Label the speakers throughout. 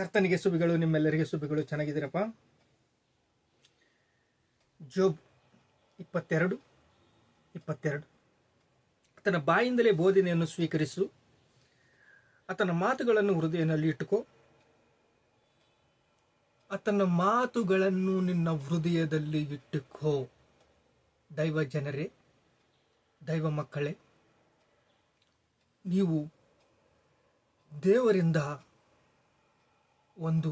Speaker 1: ಕರ್ತನಿಗೆ ಸುಬಿಗಳು, ನಿಮ್ಮೆಲ್ಲರಿಗೆ ಸುಬಿಗಳು. ಚೆನ್ನಾಗಿದ್ದೀರಪ್ಪ? ಜೋಬ್ 22:22 ಆತನ ಬಾಯಿಂದಲೇ ಬೋಧನೆಯನ್ನು ಸ್ವೀಕರಿಸು, ಆತನ ಮಾತುಗಳನ್ನು ಹೃದಯದಲ್ಲಿ ಇಟ್ಟುಕೋ. ಆತನ ಮಾತುಗಳನ್ನು ನಿನ್ನ ಹೃದಯದಲ್ಲಿ ಇಟ್ಟುಕೋ. ದೈವ ಜನರೇ, ದೈವ ಮಕ್ಕಳೇ, ನೀವು ದೇವರಿಂದ ಒಂದು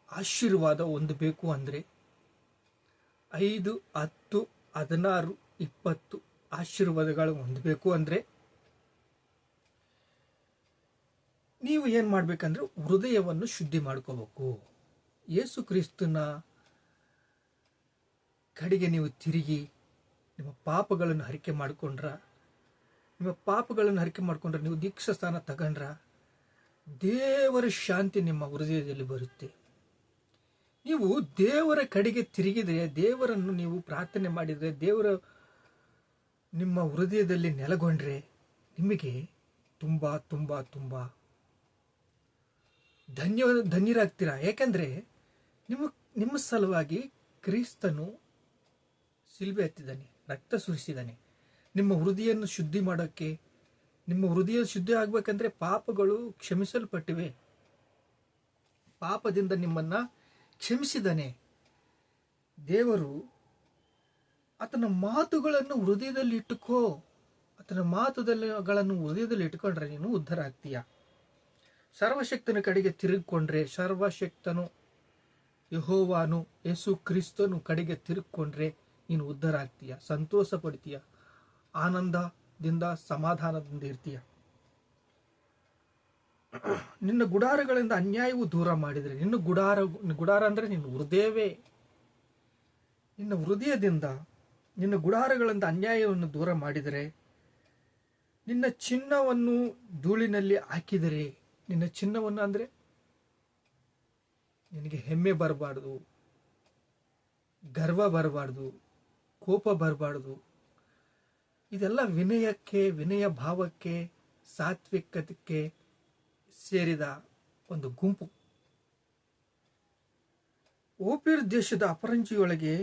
Speaker 1: ಆಶೀರ್ವಾದ ಹೊಂದಬೇಕು ಅಂದರೆ 5, 10, 16, 20 ಆಶೀರ್ವಾದಗಳು ಹೊಂದಬೇಕು ಅಂದರೆ ನೀವು ಏನು ಮಾಡಬೇಕಂದ್ರೆ ಹೃದಯವನ್ನು ಶುದ್ಧಿ ಮಾಡ್ಕೋಬೇಕು. ಯೇಸು ಕ್ರಿಸ್ತನ ಕಡೆಗೆ ನೀವು ತಿರುಗಿ ನಿಮ್ಮ ಪಾಪಗಳನ್ನು ಹರಿಕೆ ಮಾಡಿಕೊಂಡ್ರೆ ನೀವು ದೀಕ್ಷಾ ಸ್ಥಾನ ತಗೊಂಡ್ರ ದೇವರ ಶಾಂತಿ ನಿಮ್ಮ ಹೃದಯದಲ್ಲಿ ಬರುತ್ತೆ. ನೀವು ದೇವರ ಕಡೆಗೆ ತಿರುಗಿದರೆ, ದೇವರನ್ನು ನೀವು ಪ್ರಾರ್ಥನೆ ಮಾಡಿದರೆ, ದೇವರ ನಿಮ್ಮ ಹೃದಯದಲ್ಲಿ ನೆಲೆಗೊಂಡ್ರೆ ನಿಮಗೆ ತುಂಬ ತುಂಬ ತುಂಬ ಧನ್ಯರಾಗ್ತೀರಾ. ಯಾಕಂದರೆ ನಿಮ್ಮ ಸಲುವಾಗಿ ಕ್ರಿಸ್ತನು ಶಿಲುಬೆ ಹತ್ತಿದ್ದಾನೆ, ರಕ್ತ ಸುರಿಸಿದ್ದಾನೆ. ನಿಮ್ಮ ಹೃದಯವನ್ನು ಶುದ್ಧಿ ಮಾಡೋಕ್ಕೆ, ನಿಮ್ಮ ಹೃದಯ ಶುದ್ಧಿ ಆಗ್ಬೇಕಂದ್ರೆ ಪಾಪಗಳು ಕ್ಷಮಿಸಲ್ಪಟ್ಟಿವೆ. ಪಾಪದಿಂದ ನಿಮ್ಮನ್ನ ಕ್ಷಮಿಸಿದ್ದಾನೆ ದೇವರು. ಆತನ ಮಾತುಗಳನ್ನು ಹೃದಯದಲ್ಲಿ ಇಟ್ಟುಕೋ. ಆತನ ಮಾತುಗಳನ್ನು ಹೃದಯದಲ್ಲಿ ಇಟ್ಟುಕೊಂಡ್ರೆ ನೀನು ಉದ್ಧಾರ ಆಗ್ತೀಯ. ಸರ್ವಶಕ್ತನ ಕಡೆಗೆ ತಿರುಗಿಕೊಂಡ್ರೆ, ಸರ್ವಶಕ್ತನು ಯೆಹೋವನು ಯೇಸು ಕ್ರಿಸ್ತನು ಕಡೆಗೆ ತಿರುಗಿಕೊಂಡ್ರೆ ನೀನು ಉದ್ಧಾರ ಆಗ್ತೀಯ, ಸಂತೋಷ ಪಡ್ತೀಯ, ಆನಂದದಿಂದ ಸಮಾಧಾನದಿಂದ ಇರ್ತೀಯ. ನಿನ್ನ ಗುಡಾರಗಳಿಂದ ಅನ್ಯಾಯವು ದೂರ ಮಾಡಿದರೆ, ನಿನ್ನ ಗುಡಾರ ಅಂದ್ರೆ ನಿನ್ನ ಹೃದಯವೇ. ನಿನ್ನ ಹೃದಯದಿಂದ ನಿನ್ನ ಗುಡಾರಗಳಿಂದ ಅನ್ಯಾಯವನ್ನು ದೂರ ಮಾಡಿದರೆ, ನಿನ್ನ ಚಿನ್ನವನ್ನು ಧೂಳಿನಲ್ಲಿ ಹಾಕಿದರೆ, ನಿನ್ನ ಚಿನ್ನವನ್ನು ಅಂದ್ರೆ ನಿನಗೆ ಹೆಮ್ಮೆ ಬರಬಾರ್ದು, ಗರ್ವ ಬರಬಾರ್ದು, ಕೋಪ ಬರಬಾರ್ದು. ಇದೆಲ್ಲ ವಿನಯ ಭಾವಕ್ಕೆ, ಸಾತ್ವಿಕತೆಗೆ ಸೇರಿದ ಒಂದು ಗುಂಪು. ಓಪಿರ್ ದೇಶದ ಅಪರಂಜಿಯೊಳಗೆ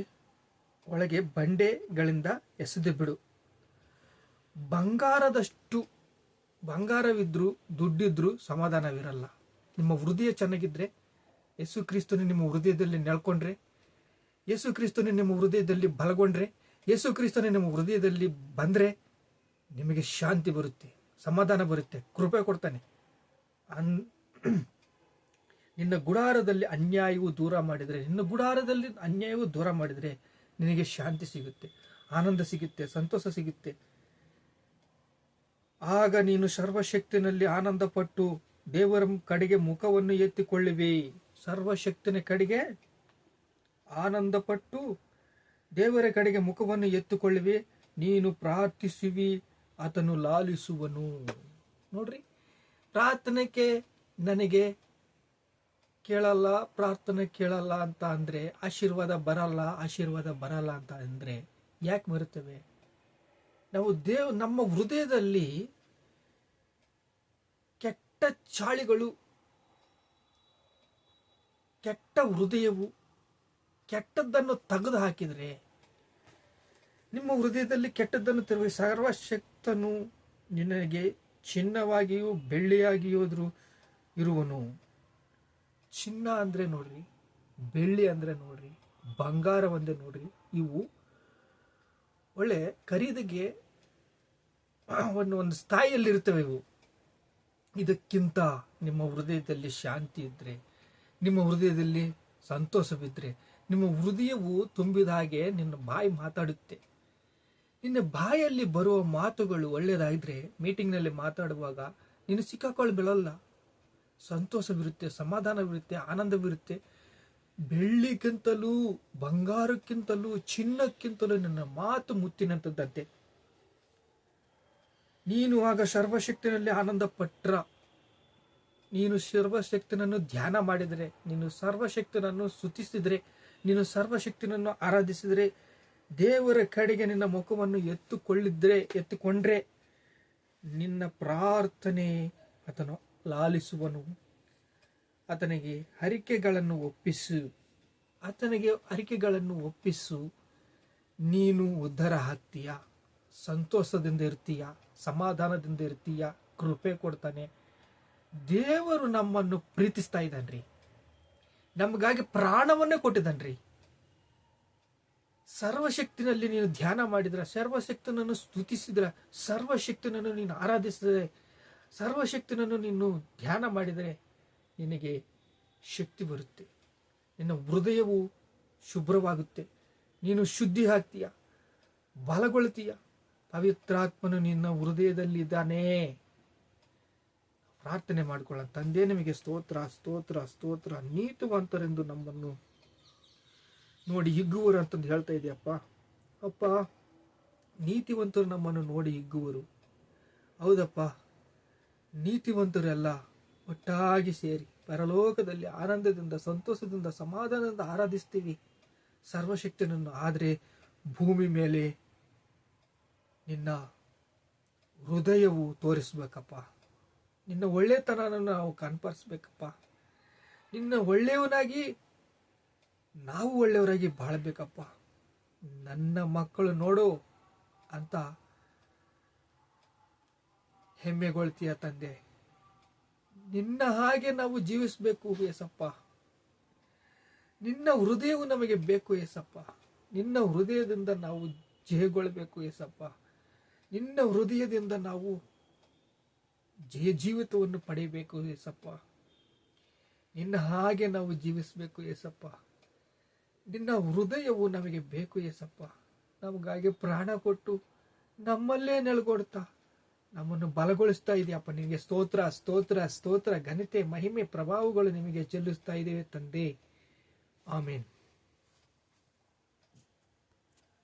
Speaker 1: ಬಂಡೆಗಳಿಂದ ಎಸೆದು ಬಿಡು. ಬಂಗಾರವಿದ್ರು ದುಡ್ಡಿದ್ರು ಸಮಾಧಾನವಿರಲ್ಲ. ನಿಮ್ಮ ಹೃದಯ ಚೆನ್ನಾಗಿದ್ರೆ, ಯೇಸು ಕ್ರಿಸ್ತನು ನಿಮ್ಮ ಹೃದಯದಲ್ಲಿ ನೆಳ್ಕೊಂಡ್ರೆ, ಯೇಸು ಕ್ರಿಸ್ತನು ನಿಮ್ಮ ಹೃದಯದಲ್ಲಿ ಬಲಗೊಂಡ್ರೆ, ಯೇಸು ಕ್ರಿಸ್ತನು ನಿಮ್ಮ ಹೃದಯದಲ್ಲಿ ಬಂದ್ರೆ ನಿಮಗೆ ಶಾಂತಿ ಬರುತ್ತೆ, ಸಮಾಧಾನ ಬರುತ್ತೆ, ಕೃಪೆ ಕೊಡ್ತಾನೆ. ನಿನ್ನ ಗುಡಾರದಲ್ಲಿ ಅನ್ಯಾಯವು ದೂರ ಮಾಡಿದರೆ ನಿನಗೆ ಶಾಂತಿ ಸಿಗುತ್ತೆ, ಆನಂದ ಸಿಗುತ್ತೆ, ಸಂತೋಷ ಸಿಗುತ್ತೆ. ಆಗ ನೀನು ಸರ್ವಶಕ್ತಿನಲ್ಲಿ ಆನಂದ ಪಟ್ಟು ದೇವರ ಕಡೆಗೆ ಮುಖವನ್ನು ಎತ್ತಿಕೊಳ್ಳುವಿ. ಸರ್ವಶಕ್ತಿನ ಕಡೆಗೆ ಆನಂದ ಪಟ್ಟು ದೇವರ ಕಡೆಗೆ ಮುಖವನ್ನು ಎತ್ತುಕೊಳ್ಳುವಿ. ನೀನು ಪ್ರಾರ್ಥಿಸುವಿ, ಆತನು ಲಾಲಿಸುವನು. ನೋಡ್ರಿ, ಪ್ರಾರ್ಥನೆಗೆ ನನಗೆ ಪ್ರಾರ್ಥನೆ ಕೇಳಲ್ಲ ಅಂತ ಅಂದ್ರೆ, ಆಶೀರ್ವಾದ ಬರಲ್ಲ ಅಂತ ಅಂದ್ರೆ ಯಾಕೆ ಬರುತ್ತವೆ? ನಾವು ನಮ್ಮ ಹೃದಯದಲ್ಲಿ ಕೆಟ್ಟ ಚಾಳಿಗಳು, ಕೆಟ್ಟ ಹೃದಯವು, ಕೆಟ್ಟದ್ದನ್ನು ತೆಗೆದು ಹಾಕಿದರೆ, ನಿಮ್ಮ ಹೃದಯದಲ್ಲಿ ಕೆಟ್ಟದ್ದನ್ನು ತೆರವಿ ಸರ್ವಶಕ್ತನು ನಿನಗೆ ಚಿನ್ನವಾಗಿಯೂ ಬೆಳ್ಳಿಯಾಗಿಯೂ ಇರುವನು. ಚಿನ್ನ ಅಂದ್ರೆ ನೋಡ್ರಿ, ಬೆಳ್ಳಿ ಅಂದ್ರೆ ನೋಡ್ರಿ, ಬಂಗಾರ ಒಂದೇ ನೋಡ್ರಿ, ಇವು ಒಳ್ಳೆ ಖರೀದಿಗೆ ಒಂದು ಸ್ಥಾಯಿಯಲ್ಲಿ ಇರ್ತವೆ ಇವು. ಇದಕ್ಕಿಂತ ನಿಮ್ಮ ಹೃದಯದಲ್ಲಿ ಶಾಂತಿ ಇದ್ರೆ, ನಿಮ್ಮ ಹೃದಯದಲ್ಲಿ ಸಂತೋಷವಿದ್ರೆ, ನಿಮ್ಮ ಹೃದಯವು ತುಂಬಿದ ಹಾಗೆ ನಿನ್ನ ಬಾಯಿ ಮಾತಾಡುತ್ತೆ. ನಿನ್ನ ಬಾಯಲ್ಲಿ ಬರುವ ಮಾತುಗಳು ಒಳ್ಳೆಯದಾಗಿದ್ರೆ, ಮೀಟಿಂಗ್ನಲ್ಲಿ ಮಾತಾಡುವಾಗ ನೀನು ಸಿಕ್ಕಾಕೊಳ್ಳಬೀಳಲ್ಲ. ಸಂತೋಷವಿರುತ್ತೆ, ಸಮಾಧಾನವಿರುತ್ತೆ, ಆನಂದವಿರುತ್ತೆ. ಬೆಳ್ಳಿಗಿಂತಲೂ, ಬಂಗಾರಕ್ಕಿಂತಲೂ, ಚಿನ್ನಕ್ಕಿಂತಲೂ ನನ್ನ ಮಾತು ಮುತ್ತಿನಂತದ್ದಂತೆ. ನೀನು ಆಗ ಸರ್ವಶಕ್ತಿನಲ್ಲಿ ಆನಂದ ಪಟ್ರ, ನೀನು ಸರ್ವಶಕ್ತಿನನ್ನು ಧ್ಯಾನ ಮಾಡಿದರೆ, ನೀನು ಸರ್ವಶಕ್ತಿನನ್ನು ಸ್ತುತಿಸಿದರೆ, ನೀನು ಸರ್ವಶಕ್ತಿನನ್ನು ಆರಾಧಿಸಿದರೆ, ದೇವರ ಕಡೆಗೆ ನಿನ್ನ ಮುಖವನ್ನು ಎತ್ತುಕೊಂಡ್ರೆ ನಿನ್ನ ಪ್ರಾರ್ಥನೆ ಆತನು ಲಾಲಿಸುವನು. ಆತನಿಗೆ ಅರಿಕೆಗಳನ್ನು ಒಪ್ಪಿಸು. ನೀನು ಉದ್ಧಾರ ಆಗ್ತೀಯ, ಸಂತೋಷದಿಂದ ಇರ್ತೀಯ, ಸಮಾಧಾನದಿಂದ ಇರ್ತೀಯ, ಕೃಪೆ ಕೊಡ್ತಾನೆ. ದೇವರು ನಮ್ಮನ್ನು ಪ್ರೀತಿಸ್ತಾ ಇದ್ದಾನ್ರಿ, ನಮಗಾಗಿ ಪ್ರಾಣವನ್ನೇ ಕೊಟ್ಟಿದ್ದಾನ್ರಿ. ಸರ್ವಶಕ್ತಿನಲ್ಲಿ ನೀನು ಧ್ಯಾನ ಮಾಡಿದ್ರೆ, ಸರ್ವಶಕ್ತನನ್ನು ಸ್ತುತಿಸಿದ್ರೆ, ಸರ್ವಶಕ್ತನನ್ನು ನೀನು ಆರಾಧಿಸಿದರೆ, ಸರ್ವಶಕ್ತನನ್ನು ನೀನು ಧ್ಯಾನ ಮಾಡಿದರೆ ನಿನಗೆ ಶಕ್ತಿ ಬರುತ್ತೆ. ನಿನ್ನ ಹೃದಯವು ಶುಭ್ರವಾಗುತ್ತೆ, ನೀನು ಶುದ್ಧಿ ಆಗ್ತೀಯ, ಬಲಗೊಳ್ತೀಯ. ಪವಿತ್ರಾತ್ಮನು ನಿನ್ನ ಹೃದಯದಲ್ಲಿ ಇದ್ದಾನೆ. ಪ್ರಾರ್ಥನೆ ಮಾಡಿಕೊಳ್ಳ. ತಂದೆ, ನಿಮಗೆ ಸ್ತೋತ್ರ ಸ್ತೋತ್ರ ಸ್ತೋತ್ರ. ನೀತಿವಂತರೆಂದು ನಮ್ಮನ್ನು ನೋಡಿ ಹಿಗ್ಗುವರು ಅಂತಂದು ಹೇಳ್ತಾ ಇದೆಯಪ್ಪ. ಅಪ್ಪ, ನೀತಿವಂತರು ನಮ್ಮನ್ನು ನೋಡಿ ಹಿಗ್ಗುವರು. ಹೌದಪ್ಪ, ನೀತಿವಂತರೆಲ್ಲ ಒಟ್ಟಾಗಿ ಸೇರಿ ಪರಲೋಕದಲ್ಲಿ ಆನಂದದಿಂದ, ಸಂತೋಷದಿಂದ, ಸಮಾಧಾನದಿಂದ ಆರಾಧಿಸ್ತೀವಿ ಸರ್ವಶಕ್ತನನ್ನು. ಆದರೆ ಭೂಮಿ ಮೇಲೆ ನಿನ್ನ ಹೃದಯವು ತೋರಿಸ್ಬೇಕಪ್ಪ. ನಿನ್ನ ಒಳ್ಳೆತನವನ್ನು ನಾವು ಕನ್ಪರಿಸ್ಬೇಕಪ್ಪ. ನಿನ್ನ ಒಳ್ಳೆಯವನಾಗಿ ನಾವು ಒಳ್ಳೆಯವರಾಗಿ ಬಾಳ್ಬೇಕಪ್ಪ. ನನ್ನ ಮಕ್ಕಳು ನೋಡು ಅಂತ ಹೆಮ್ಮೆಗೊಳ್ತೀಯ ತಂದೆ. ನಿನ್ನ ಹಾಗೆ ನಾವು ಜೀವಿಸಬೇಕು ಏಸಪ್ಪ. ನಿನ್ನ ಹೃದಯವು ನಮಗೆ ಬೇಕು ಏಸಪ್ಪ. ನಿನ್ನ ಹೃದಯದಿಂದ ನಾವು ಜಯಗೊಳ್ಳಬೇಕು ಏಸಪ್ಪ. ನಿನ್ನ ಹೃದಯದಿಂದ ನಾವು ಜೀವಿತವನ್ನು ಪಡೆಯಬೇಕು ಏಸಪ್ಪ. ನಿನ್ನ ಹಾಗೆ ನಾವು ಜೀವಿಸಬೇಕು ಏಸಪ್ಪ. ನಿನ್ನ ಹೃದಯವು ನಮಗೆ ಬೇಕು ಏಸಪ್ಪ. ನಮಗಾಗಿ ಪ್ರಾಣ ಕೊಟ್ಟು ನಮ್ಮಲ್ಲೇ ನೆಲೆಗೊಡ್ತಾ ನಮ್ಮನ್ನು ಬಲಗೊಳಿಸ್ತಾ ಇದೆಯಪ್ಪ. ನಿನಗೆ ಸ್ತೋತ್ರ ಸ್ತೋತ್ರ ಸ್ತೋತ್ರ. ಘನತೆ, ಮಹಿಮೆ, ಪ್ರಭಾವಗಳು ನಿಮಗೆ ಚೆಲ್ಲಿಸ್ತಾ ಇದ್ದೇವೆ ತಂದೆ. ಆಮೇನ್.